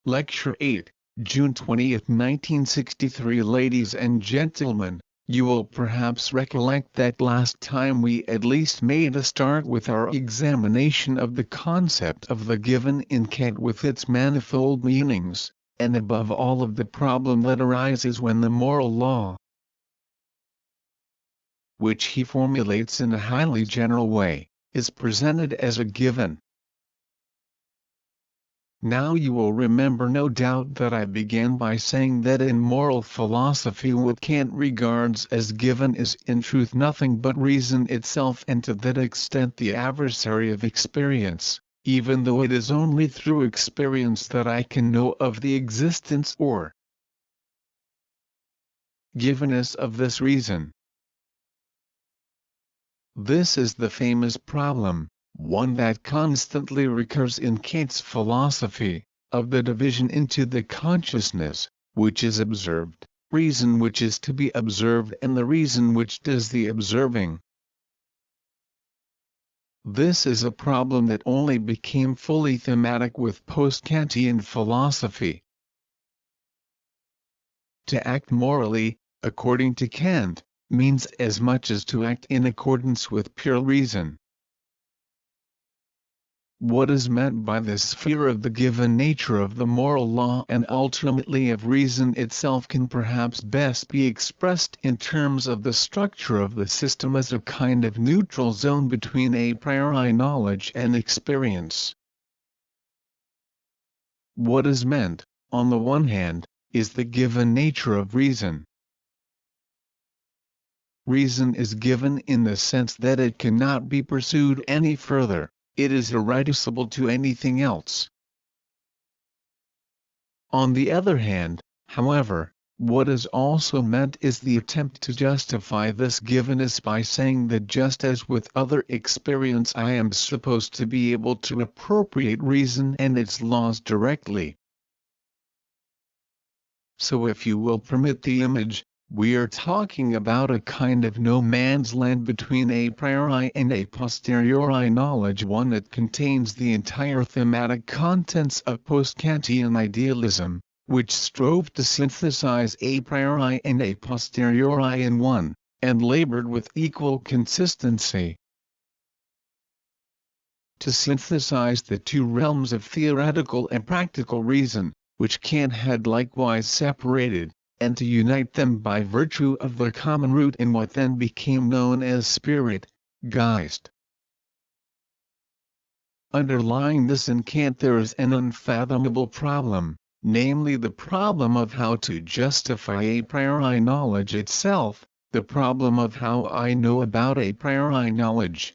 Lecture 8, June 20, 1963. Ladies and gentlemen, you will perhaps recollect that last time we at least made a start with our examination of the concept of the given in Kant with its manifold meanings, and above all of the problem that arises when the moral law, which he formulates in a highly general way, is presented as a given. Now you will remember no doubt that I began by saying that in moral philosophy what Kant regards as given is in truth nothing but reason itself, and to that extent the adversary of experience, even though it is only through experience that I can know of the existence or givenness of this reason. This is the famous problem, one that constantly recurs in Kant's philosophy, of the division into the consciousness, which is observed, reason which is to be observed, and the reason which does the observing. This is a problem that only became fully thematic with post-Kantian philosophy. To act morally, according to Kant, means as much as to act in accordance with pure reason. What is meant by this sphere of the given nature of the moral law and ultimately of reason itself can perhaps best be expressed in terms of the structure of the system as a kind of neutral zone between a priori knowledge and experience. What is meant, on the one hand, is the given nature of reason. Reason is given in the sense that it cannot be pursued any further. It is irreducible to anything else. On the other hand, however, what is also meant is the attempt to justify this givenness by saying that just as with other experience I am supposed to be able to appropriate reason and its laws directly. So if you will permit the image, we are talking about a kind of no man's land between a priori and a posteriori knowledge, one that contains the entire thematic contents of post-Kantian idealism, which strove to synthesize a priori and a posteriori in one, and labored with equal consistency to synthesize the two realms of theoretical and practical reason, which Kant had likewise separated, and to unite them by virtue of their common root in what then became known as spirit, Geist. Underlying this in Kant there is an unfathomable problem, namely the problem of how to justify a priori knowledge itself, the problem of how I know about a priori knowledge.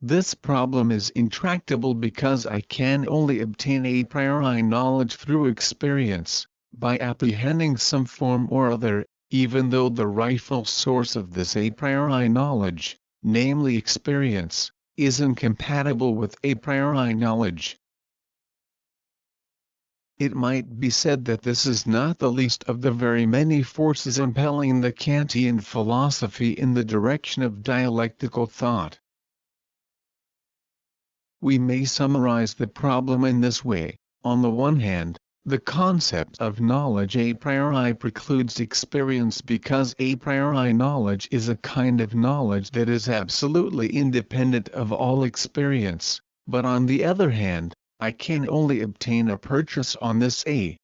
This problem is intractable because I can only obtain a priori knowledge through experience, by apprehending some form or other, even though the rightful source of this a priori knowledge, namely experience, is incompatible with a priori knowledge. It might be said that this is not the least of the very many forces impelling the Kantian philosophy in the direction of dialectical thought. We may summarize the problem in this way: on the one hand, the concept of knowledge a priori precludes experience because a priori knowledge is a kind of knowledge that is absolutely independent of all experience, but on the other hand, I can only obtain a purchase on this a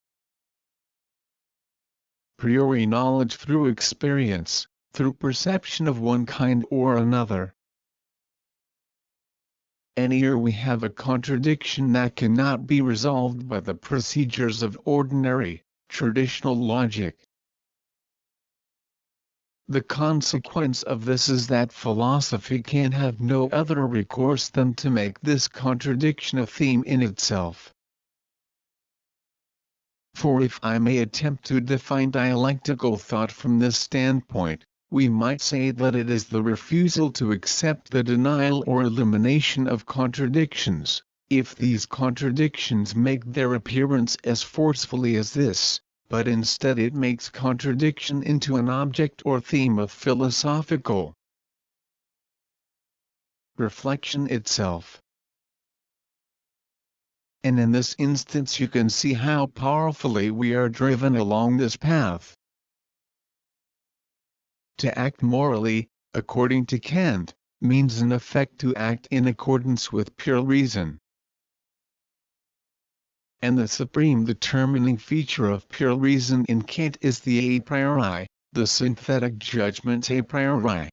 priori knowledge through experience, through perception of one kind or another. And here we have a contradiction that cannot be resolved by the procedures of ordinary, traditional logic. The consequence of this is that philosophy can have no other recourse than to make this contradiction a theme in itself. For if I may attempt to define dialectical thought from this standpoint, we might say that it is the refusal to accept the denial or elimination of contradictions, if these contradictions make their appearance as forcefully as this, but instead it makes contradiction into an object or theme of philosophical reflection itself. and in this instance you can see how powerfully we are driven along this path. To act morally, according to Kant, means in effect to act in accordance with pure reason. And the supreme determining feature of pure reason in Kant is the a priori, the synthetic judgment a priori.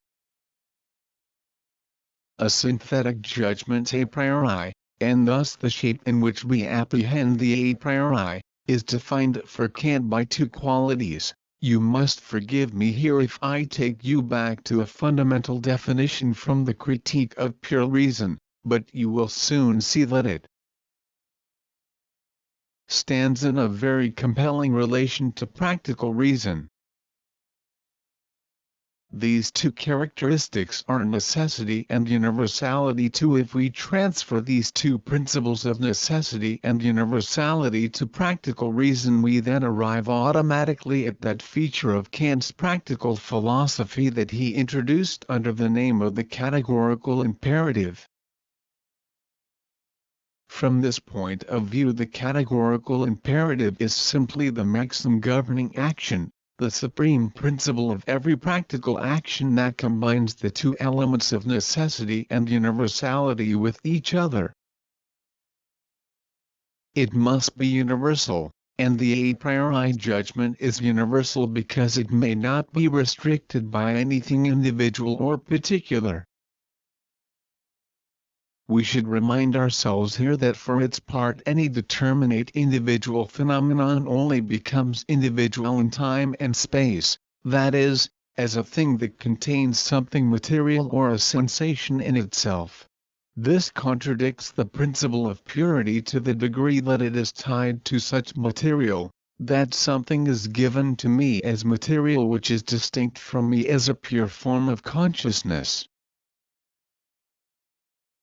A synthetic judgment a priori, and thus the shape in which we apprehend the a priori, is defined for Kant by two qualities. You must forgive me here if I take you back to a fundamental definition from the Critique of Pure Reason, but you will soon see that it stands in a very compelling relation to practical reason. These two characteristics are necessity and universality too. If we transfer these two principles of necessity and universality to practical reason, we then arrive automatically at that feature of Kant's practical philosophy that he introduced under the name of the categorical imperative. From this point of view, the categorical imperative is simply the maxim governing action, the supreme principle of every practical action that combines the two elements of necessity and universality with each other. It must be universal, and the a priori judgment is universal because it may not be restricted by anything individual or particular. We should remind ourselves here that for its part any determinate individual phenomenon only becomes individual in time and space, that is, as a thing that contains something material or a sensation in itself. This contradicts the principle of purity to the degree that it is tied to such material, that something is given to me as material which is distinct from me as a pure form of consciousness.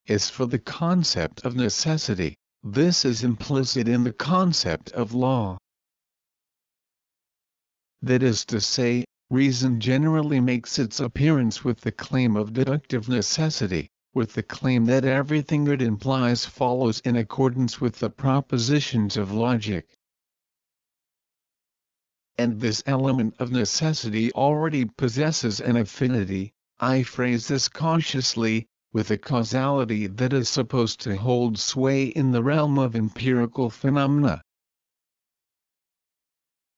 As for the concept of necessity, this is implicit in the concept of law. That is to say, reason generally makes its appearance with the claim of deductive necessity, with the claim that everything it implies follows in accordance with the propositions of logic. And this element of necessity already possesses an affinity, I phrase this cautiously, with a causality that is supposed to hold sway in the realm of empirical phenomena.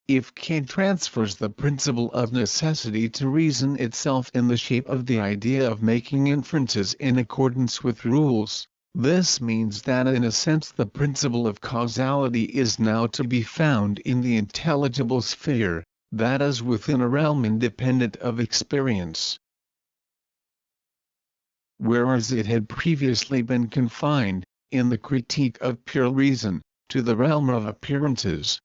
If Kant transfers the principle of necessity to reason itself in the shape of the idea of making inferences in accordance with rules, this means that in a sense the principle of causality is now to be found in the intelligible sphere, that is within a realm independent of experience. Whereas it had previously been confined, in the Critique of Pure Reason, to the realm of appearances.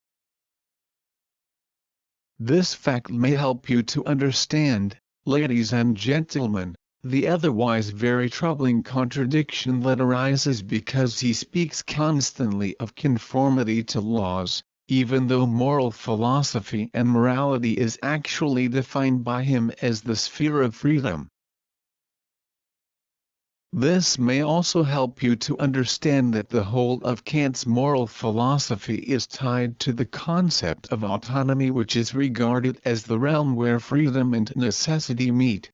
This fact may help you to understand, ladies and gentlemen, the otherwise very troubling contradiction that arises because he speaks constantly of conformity to laws, even though moral philosophy and morality is actually defined by him as the sphere of freedom. This may also help you to understand that the whole of Kant's moral philosophy is tied to the concept of autonomy, which is regarded as the realm where freedom and necessity meet.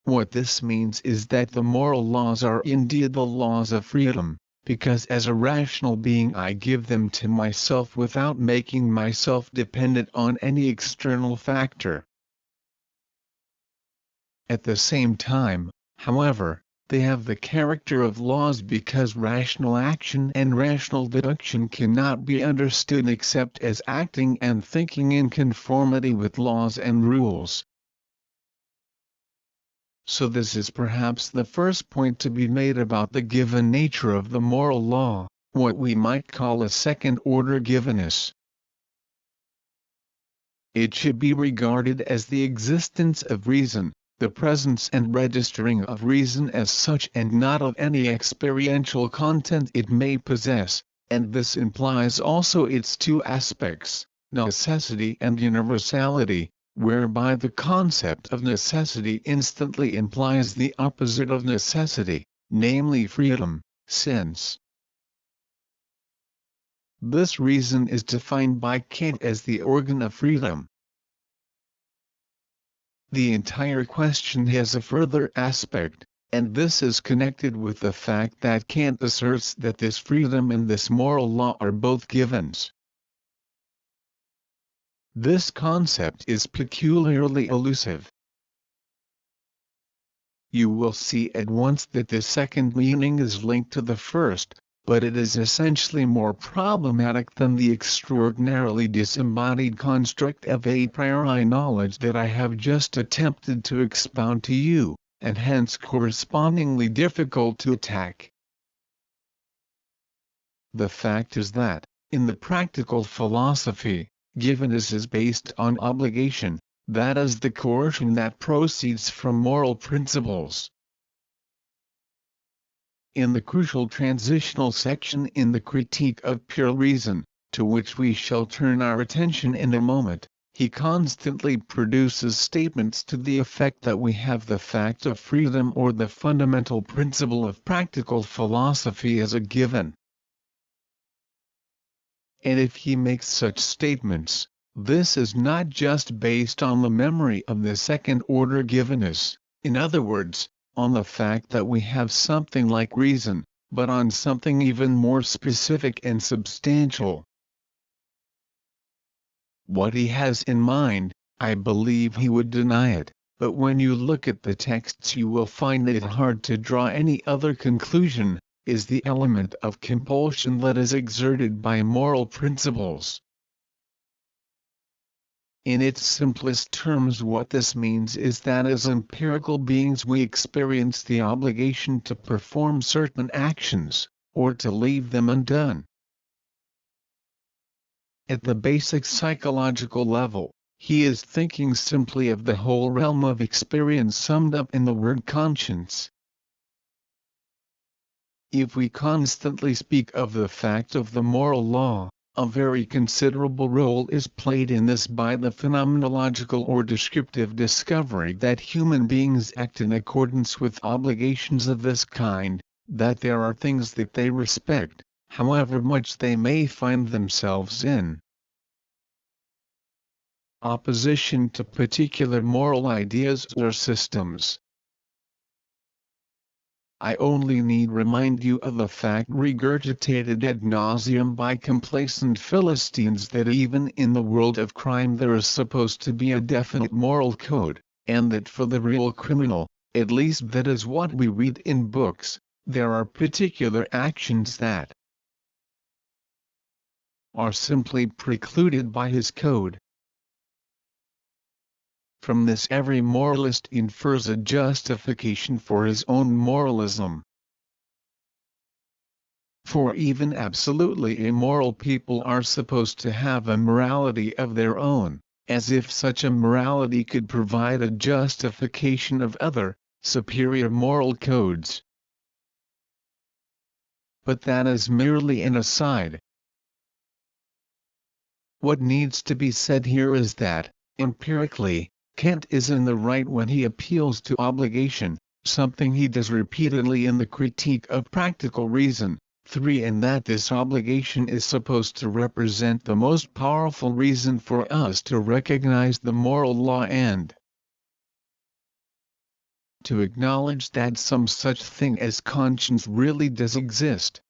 What this means is that the moral laws are indeed the laws of freedom, because as a rational being I give them to myself without making myself dependent on any external factor. At the same time, however, they have the character of laws because rational action and rational deduction cannot be understood except as acting and thinking in conformity with laws and rules. So this is perhaps the first point to be made about the given nature of the moral law, what we might call a second-order givenness. It should be regarded as the existence of reason, the presence and registering of reason as such and not of any experiential content it may possess, and this implies also its two aspects, necessity and universality, whereby the concept of necessity instantly implies the opposite of necessity, namely freedom, since, This reason is defined by Kant as the organ of freedom. The entire question has a further aspect, and this is connected with the fact that Kant asserts that this freedom and this moral law are both givens. This concept is peculiarly elusive. You will see at once that the second meaning is linked to the first, but it is essentially more problematic than the extraordinarily disembodied construct of a priori knowledge that I have just attempted to expound to you, and hence correspondingly difficult to attack. The fact is that, in the practical philosophy, givenism is based on obligation, that is the coercion that proceeds from moral principles. In the crucial transitional section in the Critique of Pure Reason, to which we shall turn our attention in a moment, he constantly produces statements to the effect that we have the fact of freedom or the fundamental principle of practical philosophy as a given. And if he makes such statements, this is not just based on the memory of the second-order givenness, in other words, on the fact that we have something like reason, but on something even more specific and substantial. What he has in mind, I believe he would deny it, but when you look at the texts you will find it hard to draw any other conclusion, is the element of compulsion that is exerted by moral principles. In its simplest terms, what this means is that as empirical beings we experience the obligation to perform certain actions, or to leave them undone. At the basic psychological level, he is thinking simply of the whole realm of experience summed up in the word conscience. If we constantly speak of the fact of the moral law, a very considerable role is played in this by the phenomenological or descriptive discovery that human beings act in accordance with obligations of this kind, that there are things that they respect, however much they may find themselves in opposition to particular moral ideas or systems. I only need remind you of the fact regurgitated ad nauseum by complacent Philistines that even in the world of crime there is supposed to be a definite moral code, and that for the real criminal, at least that is what we read in books, there are particular actions that are simply precluded by his code. From this every moralist infers a justification for his own moralism. For even absolutely immoral people are supposed to have a morality of their own, as if such a morality could provide a justification of other, superior moral codes. But that is merely an aside. What needs to be said here is that, empirically, Kant is in the right when he appeals to obligation, something he does repeatedly in the Critique of Practical Reason, 3, and that this obligation is supposed to represent the most powerful reason for us to recognize the moral law and to acknowledge that some such thing as conscience really does exist.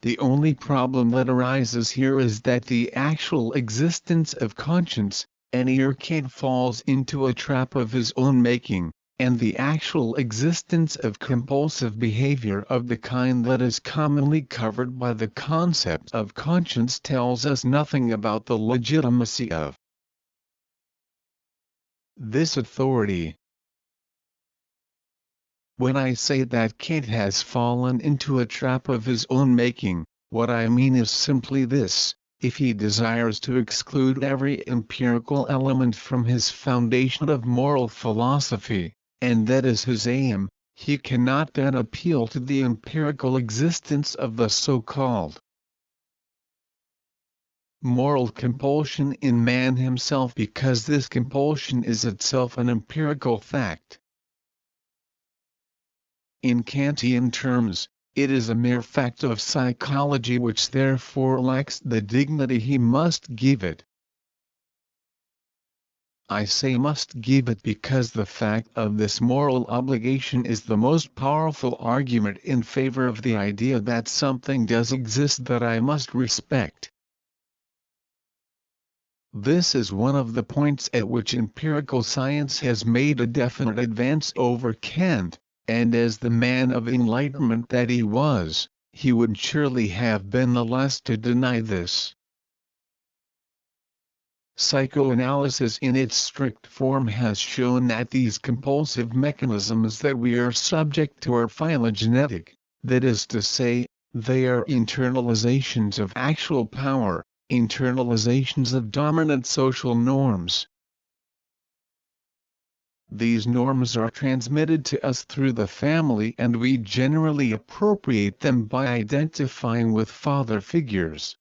The only problem that arises here is that the actual existence of conscience, and here Kant falls into a trap of his own making, and the actual existence of compulsive behavior of the kind that is commonly covered by the concept of conscience tells us nothing about the legitimacy of this authority. When I say that Kant has fallen into a trap of his own making, what I mean is simply this: if he desires to exclude every empirical element from his foundation of moral philosophy, and that is his aim, he cannot then appeal to the empirical existence of the so-called moral compulsion in man himself, because this compulsion is itself an empirical fact. In Kantian terms, It is a mere fact of psychology which therefore lacks the dignity he must give it. I say must give it because the fact of this moral obligation is the most powerful argument in favor of the idea that something does exist that I must respect. This is one of the points at which empirical science has made a definite advance over Kant, and as the man of enlightenment that he was, he would surely have been the last to deny this. Psychoanalysis in its strict form has shown that these compulsive mechanisms that we are subject to are phylogenetic, that is to say, they are internalizations of actual power, internalizations of dominant social norms. These norms are transmitted to us through the family and we generally appropriate them by identifying with father figures.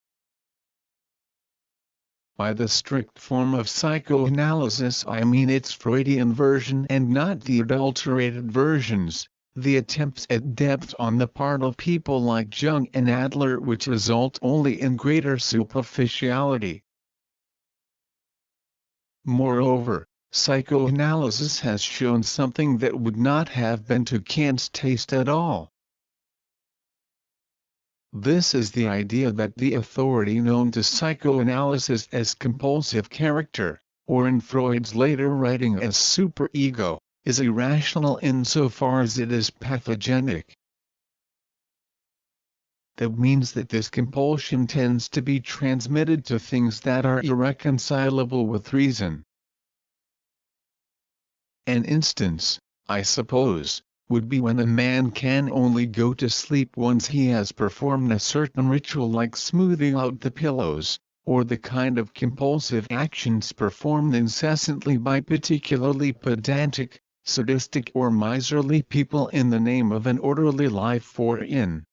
By the strict form of psychoanalysis I mean its Freudian version and not the adulterated versions, the attempts at depth on the part of people like Jung and Adler which result only in greater superficiality. Moreover, psychoanalysis has shown something that would not have been to Kant's taste at all. This is the idea that the authority known to psychoanalysis as compulsive character, or in Freud's later writing as superego, is irrational insofar as it is pathogenic. That means that this compulsion tends to be transmitted to things that are irreconcilable with reason. An instance, I suppose, would be when a man can only go to sleep once he has performed a certain ritual like smoothing out the pillows, or the kind of compulsive actions performed incessantly by particularly pedantic, sadistic or miserly people in the name of an orderly life or in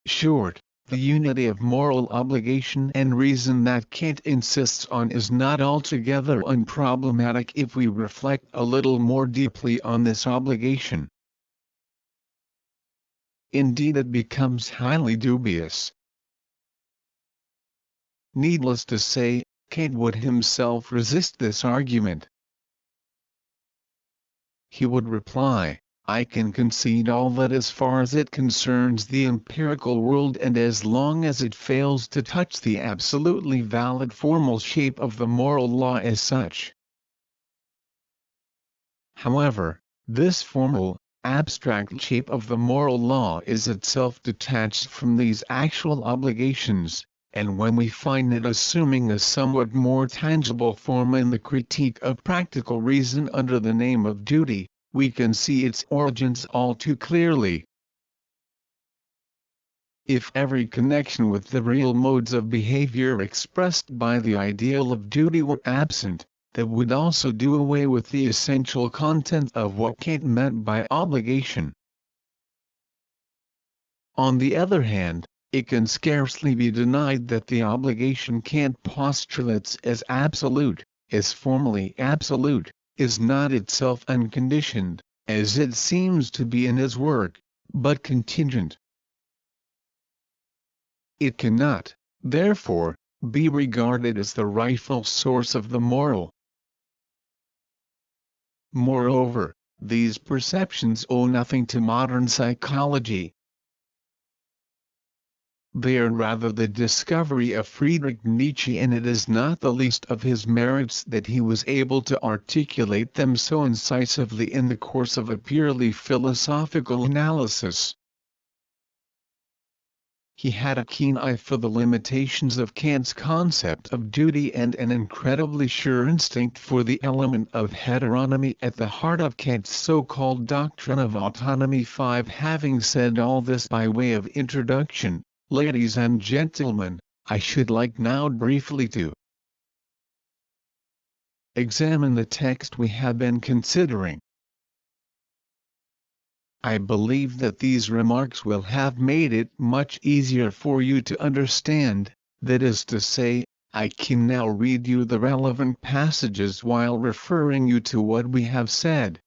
short, the unity of moral obligation and reason that Kant insists on is not altogether unproblematic if we reflect a little more deeply on this obligation. Indeed, it becomes highly dubious. Needless to say, Kant would himself resist this argument. He would reply, I can concede all that as far as it concerns the empirical world and as long as it fails to touch the absolutely valid formal shape of the moral law as such. However, this formal, abstract shape of the moral law is itself detached from these actual obligations, and when we find it assuming a somewhat more tangible form in the critique of practical reason under the name of duty, we can see its origins all too clearly. If every connection with the real modes of behavior expressed by the ideal of duty were absent, that would also do away with the essential content of what Kant meant by obligation. On the other hand, it can scarcely be denied that the obligation Kant postulates as absolute, as formally absolute, is not itself unconditioned, as it seems to be in his work, but contingent. It cannot, therefore, be regarded as the rightful source of the moral. Moreover, these perceptions owe nothing to modern psychology. They are rather the discovery of Friedrich Nietzsche, and it is not the least of his merits that he was able to articulate them so incisively in the course of a purely philosophical analysis. He had a keen eye for the limitations of Kant's concept of duty and an incredibly sure instinct for the element of heteronomy at the heart of Kant's so-called doctrine of autonomy. 5. Having said all this by way of introduction, ladies and gentlemen, I should like now briefly to examine the text we have been considering. I believe that these remarks will have made it much easier for you to understand, that is to say, I can now read you the relevant passages while referring you to what we have said.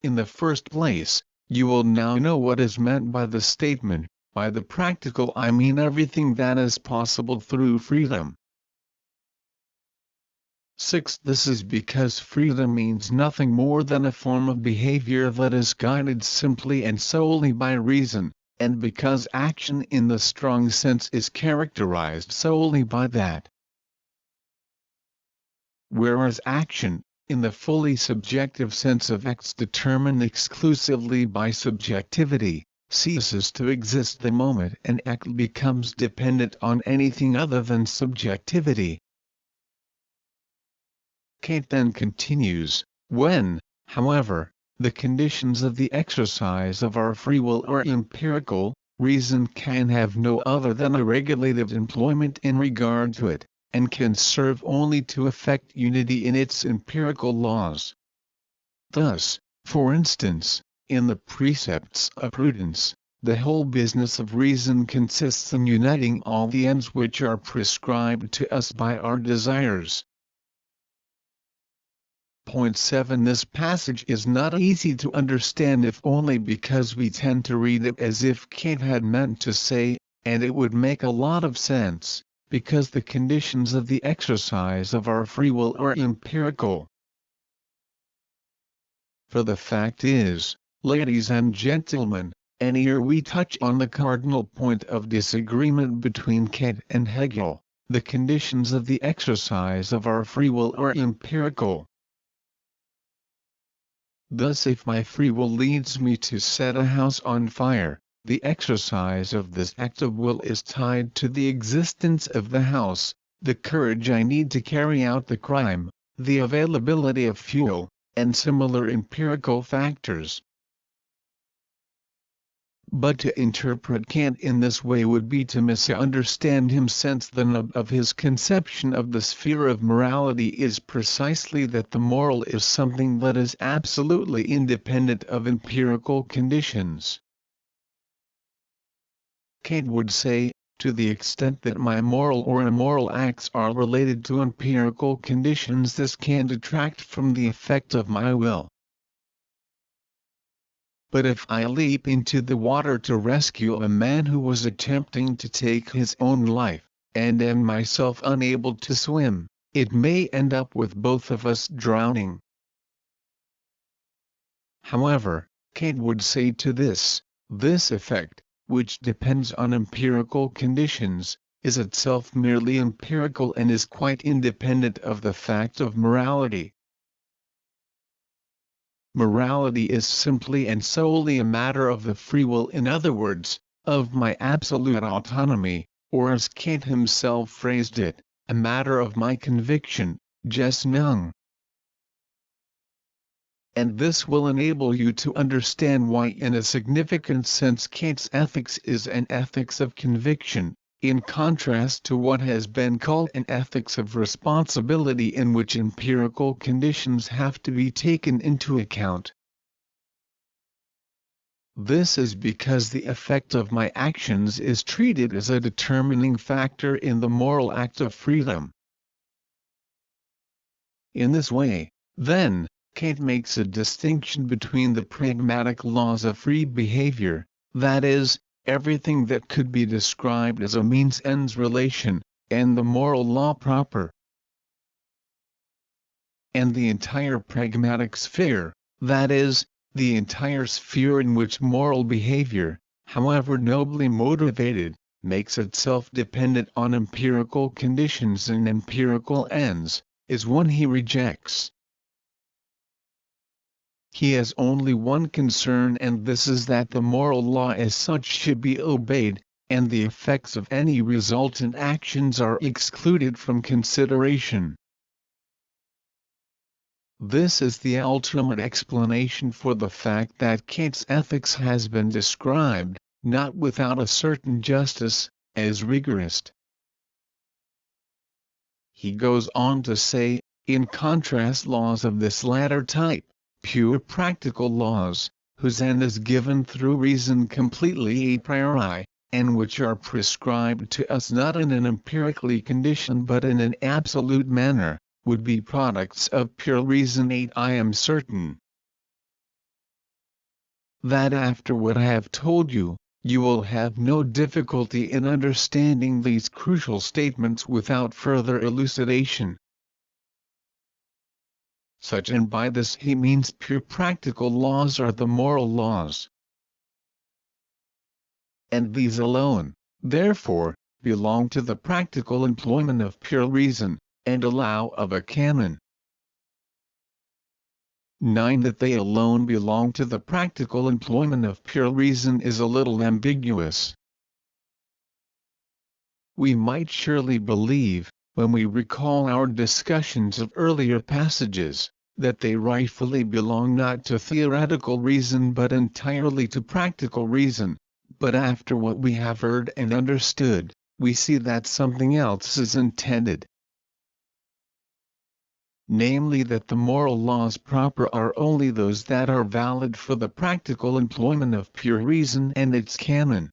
In the first place, you will now know what is meant by the statement, by the practical I mean everything that is possible through freedom. 6. This is because freedom means nothing more than a form of behavior that is guided simply and solely by reason, and because action in the strong sense is characterized solely by that. Whereas action, in the fully subjective sense of acts determined exclusively by subjectivity, ceases to exist the moment an act becomes dependent on anything other than subjectivity. Kant then continues, when, however, the conditions of the exercise of our free will are empirical, reason can have no other than a regulative employment in regard to it, and can serve only to effect unity in its empirical laws. Thus, for instance, in the precepts of prudence, the whole business of reason consists in uniting all the ends which are prescribed to us by our desires. Point 7. This passage is not easy to understand if only because we tend to read it as if Kant had meant to say, and it would make a lot of sense, because the conditions of the exercise of our free will are empirical. For the fact is, ladies and gentlemen, and here we touch on the cardinal point of disagreement between Kant and Hegel, the conditions of the exercise of our free will are empirical. Thus if my free will leads me to set a house on fire, the exercise of this act of will is tied to the existence of the house, the courage I need to carry out the crime, the availability of fuel, and similar empirical factors. But to interpret Kant in this way would be to misunderstand him, since the nub of his conception of the sphere of morality is precisely that the moral is something that is absolutely independent of empirical conditions. Kant would say, to the extent that my moral or immoral acts are related to empirical conditions, this can detract from the effect of my will. But if I leap into the water to rescue a man who was attempting to take his own life, and am myself unable to swim, it may end up with both of us drowning. However, Kant would say to this effect, which depends on empirical conditions, is itself merely empirical and is quite independent of the fact of morality. Morality is simply and solely a matter of the free will, in other words, of my absolute autonomy, or as Kant himself phrased it, a matter of my conviction, Gesinnung. And this will enable you to understand why in a significant sense Kant's ethics is an ethics of conviction, in contrast to what has been called an ethics of responsibility, in which empirical conditions have to be taken into account. This is because the effect of my actions is treated as a determining factor in the moral act of freedom. In this way, then, Kant makes a distinction between the pragmatic laws of free behavior, that is, everything that could be described as a means-ends relation, and the moral law proper. And the entire pragmatic sphere, that is, the entire sphere in which moral behavior, however nobly motivated, makes itself dependent on empirical conditions and empirical ends, is one he rejects. He has only one concern, and this is that the moral law as such should be obeyed, and the effects of any resultant actions are excluded from consideration. This is the ultimate explanation for the fact that Kant's ethics has been described, not without a certain justice, as rigorist. He goes on to say, in contrast, laws of this latter type, pure practical laws, whose end is given through reason completely a priori, and which are prescribed to us not in an empirically conditioned but in an absolute manner, would be products of pure reason. 8. I am certain that after what I have told you, you will have no difficulty in understanding these crucial statements without further elucidation. Such, and by this he means pure practical laws, are the moral laws. And these alone, therefore, belong to the practical employment of pure reason, and allow of a canon. 9. That they alone belong to the practical employment of pure reason is a little ambiguous. We might surely believe, when we recall our discussions of earlier passages, that they rightfully belong not to theoretical reason but entirely to practical reason, but after what we have heard and understood, we see that something else is intended. Namely, that the moral laws proper are only those that are valid for the practical employment of pure reason and its canon.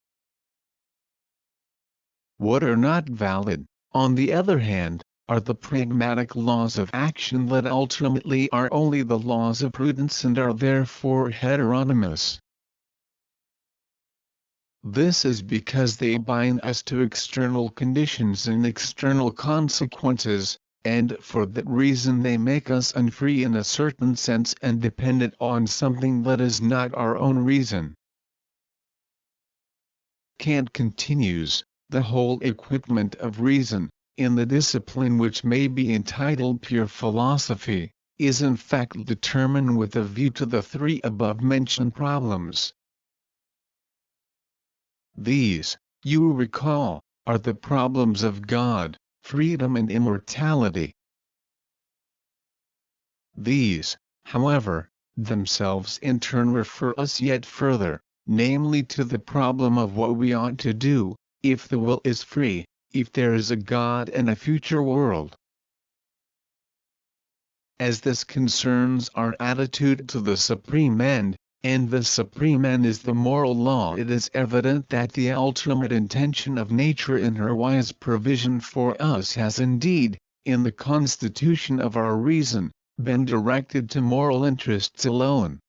What are not valid, on the other hand, are the pragmatic laws of action that ultimately are only the laws of prudence and are therefore heteronymous. This is because they bind us to external conditions and external consequences, and for that reason they make us unfree in a certain sense and dependent on something that is not our own reason. Kant continues, the whole equipment of reason, in the discipline which may be entitled pure philosophy, is in fact determined with a view to the three above-mentioned problems. These, you recall, are the problems of God, freedom and immortality. These, however, themselves in turn refer us yet further, namely to the problem of what we ought to do, if the will is free, if there is a God and a future world. As this concerns our attitude to the supreme end, and the supreme end is the moral law, it is evident that the ultimate intention of nature in her wise provision for us has indeed, in the constitution of our reason, been directed to moral interests alone.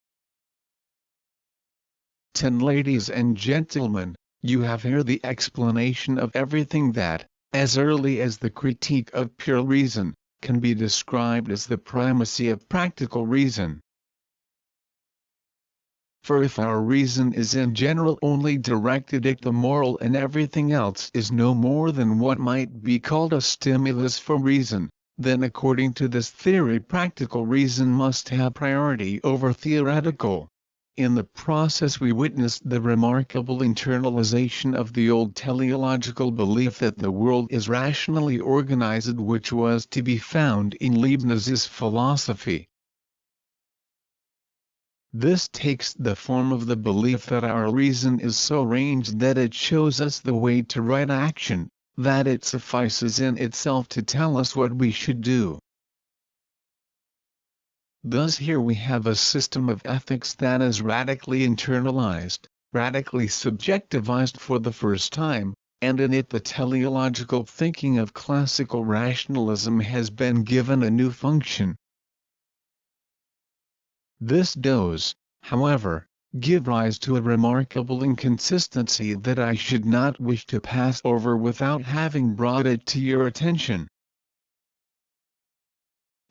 10. Ladies and gentlemen, you have here the explanation of everything that, as early as the Critique of Pure Reason, can be described as the primacy of practical reason. For if our reason is in general only directed at the moral and everything else is no more than what might be called a stimulus for reason, then according to this theory practical reason must have priority over theoretical. In the process we witnessed the remarkable internalization of the old teleological belief that the world is rationally organized, which was to be found in Leibniz's philosophy. This takes the form of the belief that our reason is so arranged that it shows us the way to right action, that it suffices in itself to tell us what we should do. Thus here we have a system of ethics that is radically internalized, radically subjectivized for the first time, and in it the teleological thinking of classical rationalism has been given a new function. This does, however, give rise to a remarkable inconsistency that I should not wish to pass over without having brought it to your attention.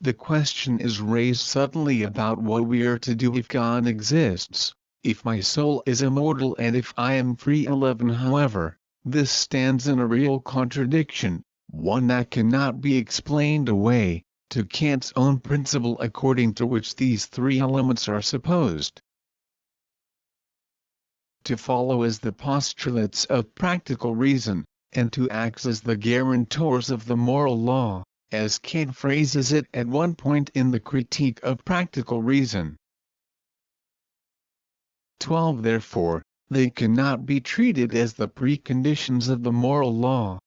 The question is raised suddenly about what we are to do if God exists, if my soul is immortal and if I am free. 11. However, this stands in a real contradiction, one that cannot be explained away, to Kant's own principle according to which these three elements are supposed to follow as the postulates of practical reason, and to act as the guarantors of the moral law, as Kant phrases it at one point in the Critique of Practical Reason. 12. Therefore, they cannot be treated as the preconditions of the moral law.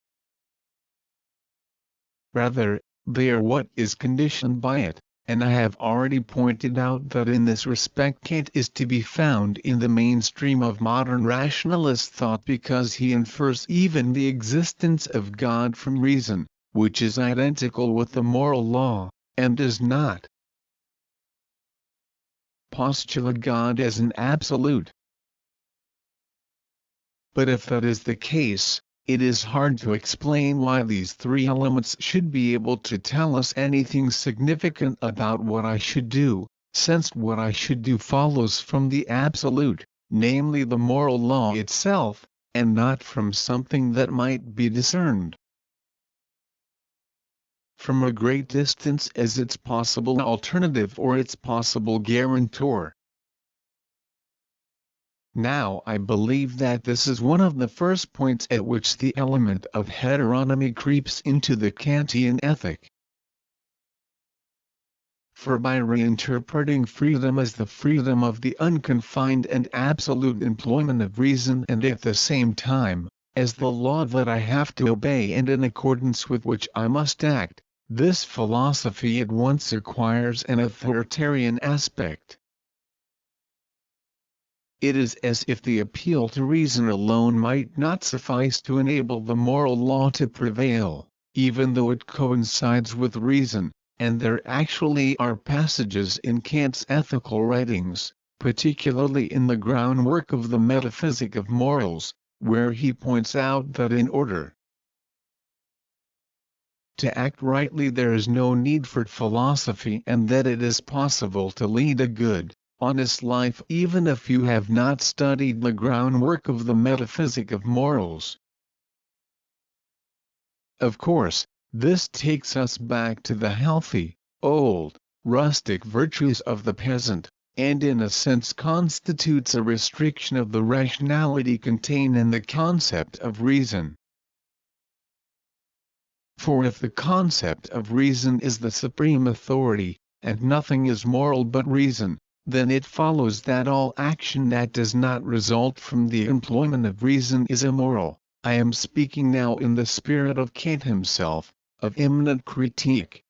Rather, they are what is conditioned by it, and I have already pointed out that in this respect Kant is to be found in the mainstream of modern rationalist thought because he infers even the existence of God from reason, which is identical with the moral law, and does not postulate God as an absolute. But if that is the case, it is hard to explain why these three elements should be able to tell us anything significant about what I should do, since what I should do follows from the absolute, namely the moral law itself, and not from something that might be discerned from a great distance as its possible alternative or its possible guarantor. Now I believe that this is one of the first points at which the element of heteronomy creeps into the Kantian ethic. For by reinterpreting freedom as the freedom of the unconfined and absolute employment of reason and at the same time, as the law that I have to obey and in accordance with which I must act, this philosophy at once acquires an authoritarian aspect. It is as if the appeal to reason alone might not suffice to enable the moral law to prevail, even though it coincides with reason, and there actually are passages in Kant's ethical writings, particularly in the groundwork of the metaphysic of morals, where he points out that in order to act rightly there is no need for philosophy and that it is possible to lead a good, honest life even if you have not studied the groundwork of the metaphysic of morals. Of course, this takes us back to the healthy, old, rustic virtues of the peasant, and in a sense constitutes a restriction of the rationality contained in the concept of reason. For if the concept of reason is the supreme authority, and nothing is moral but reason, then it follows that all action that does not result from the employment of reason is immoral. I am speaking now in the spirit of Kant himself, of immanent critique.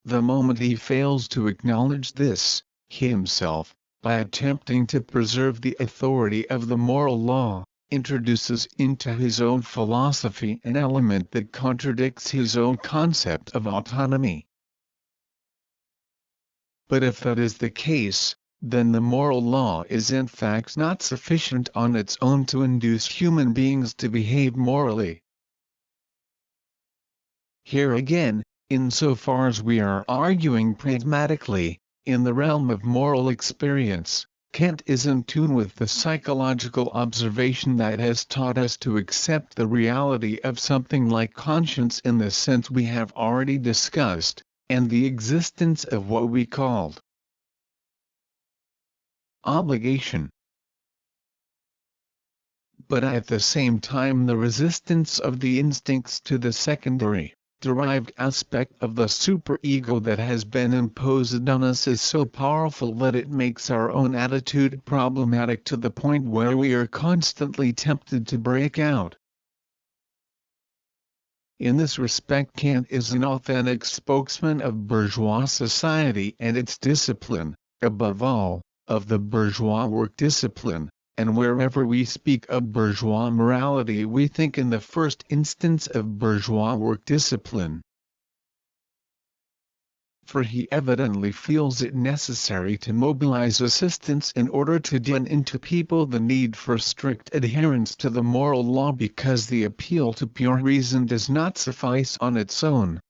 The moment he fails to acknowledge this, himself, by attempting to preserve the authority of the moral law, introduces into his own philosophy an element that contradicts his own concept of autonomy. But if that is the case, then the moral law is in fact not sufficient on its own to induce human beings to behave morally. Here again, insofar as we are arguing pragmatically, in the realm of moral experience, Kant is in tune with the psychological observation that has taught us to accept the reality of something like conscience in the sense we have already discussed, and the existence of what we called obligation. But at the same time the resistance of the instincts to the secondary, derived aspect of the superego that has been imposed on us is so powerful that it makes our own attitude problematic to the point where we are constantly tempted to break out. In this respect Kant is an authentic spokesman of bourgeois society and its discipline, above all, of the bourgeois work discipline. And wherever we speak of bourgeois morality we think in the first instance of bourgeois work discipline. For he evidently feels it necessary to mobilize assistance in order to din into people the need for strict adherence to the moral law because the appeal to pure reason does not suffice on its own.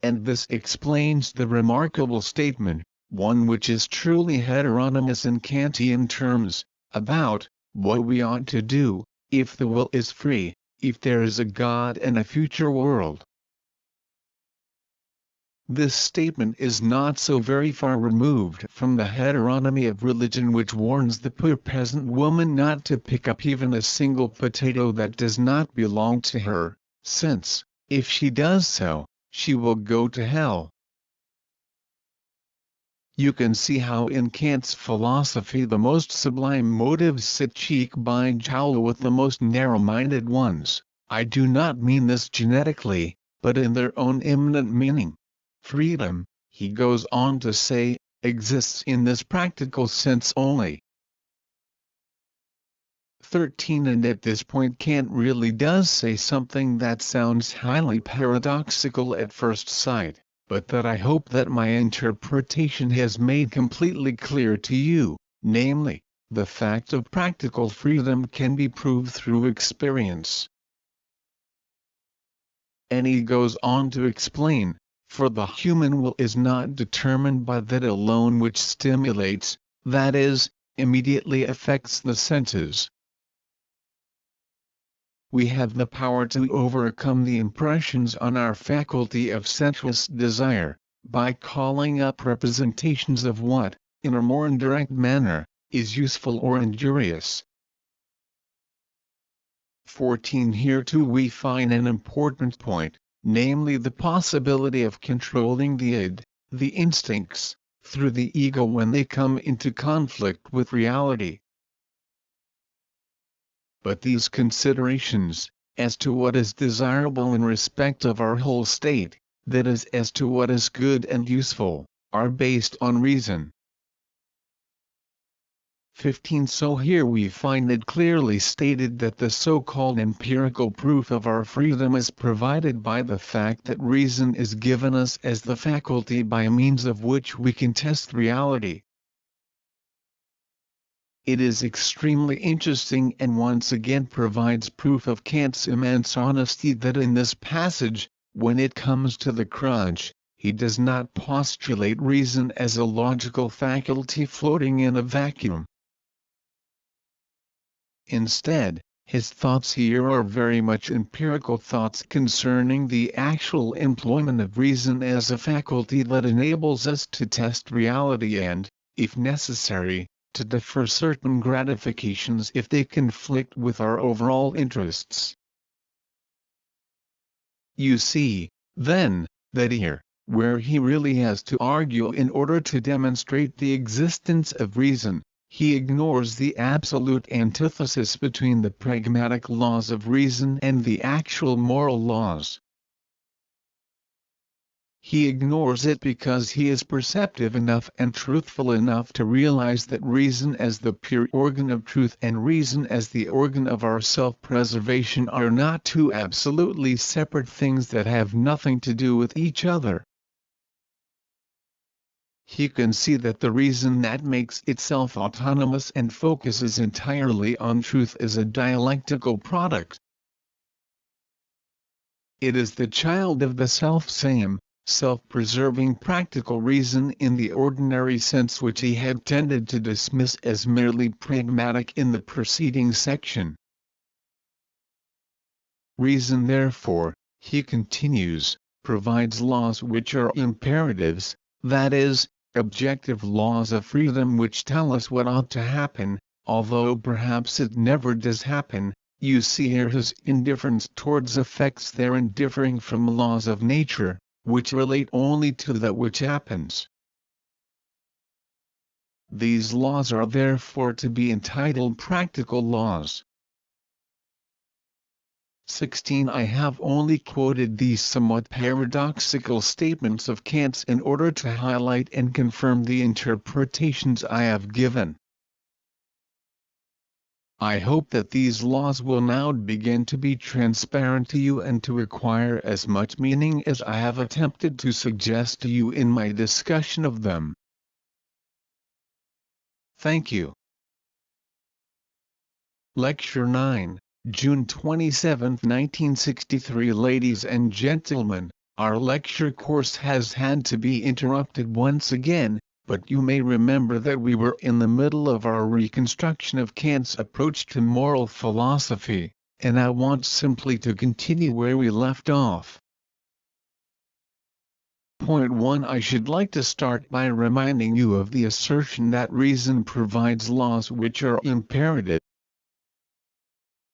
And this explains the remarkable statement, one which is truly heteronymous in Kantian terms, about what we ought to do, if the will is free, if there is a God and a future world. This statement is not so very far removed from the heteronomy of religion which warns the poor peasant woman not to pick up even a single potato that does not belong to her, since, if she does so, she will go to hell. You can see how in Kant's philosophy the most sublime motives sit cheek by jowl with the most narrow-minded ones. I do not mean this genetically, but in their own immanent meaning. Freedom, he goes on to say, exists in this practical sense only. 13 And at this point Kant really does say something that sounds highly paradoxical at first sight, but that I hope that my interpretation has made completely clear to you, namely, the fact of practical freedom can be proved through experience. And he goes on to explain, for the human will is not determined by that alone which stimulates, that is, immediately affects the senses. We have the power to overcome the impressions on our faculty of sensuous desire, by calling up representations of what, in a more indirect manner, is useful or injurious. 14. Here too we find an important point, namely the possibility of controlling the id, the instincts, through the ego when they come into conflict with reality. But these considerations, as to what is desirable in respect of our whole state, that is as to what is good and useful, are based on reason. 15. So here we find it clearly stated that the so-called empirical proof of our freedom is provided by the fact that reason is given us as the faculty by means of which we can test reality. It is extremely interesting and once again provides proof of Kant's immense honesty that in this passage, when it comes to the crunch, he does not postulate reason as a logical faculty floating in a vacuum. Instead, his thoughts here are very much empirical thoughts concerning the actual employment of reason as a faculty that enables us to test reality and, if necessary, to defer certain gratifications if they conflict with our overall interests. You see, then, that here, where he really has to argue in order to demonstrate the existence of reason, he ignores the absolute antithesis between the pragmatic laws of reason and the actual moral laws. He ignores it because he is perceptive enough and truthful enough to realize that reason as the pure organ of truth and reason as the organ of our self-preservation are not two absolutely separate things that have nothing to do with each other. He can see that the reason that makes itself autonomous and focuses entirely on truth is a dialectical product. It is the child of the self-same, self-preserving practical reason in the ordinary sense which he had tended to dismiss as merely pragmatic in the preceding section. Reason therefore, he continues, provides laws which are imperatives, that is, objective laws of freedom which tell us what ought to happen, although perhaps it never does happen. You see here his indifference towards effects therein differing from laws of nature, which relate only to that which happens. These laws are therefore to be entitled practical laws. 16. I have only quoted these somewhat paradoxical statements of Kant's in order to highlight and confirm the interpretations I have given. I hope that these laws will now begin to be transparent to you and to acquire as much meaning as I have attempted to suggest to you in my discussion of them. Thank you. Lecture 9, June 27, 1963. Ladies and gentlemen, our lecture course has had to be interrupted once again, but you may remember that we were in the middle of our reconstruction of Kant's approach to moral philosophy, and I want simply to continue where we left off. Point 1. I should like to start by reminding you of the assertion that reason provides laws which are imperative.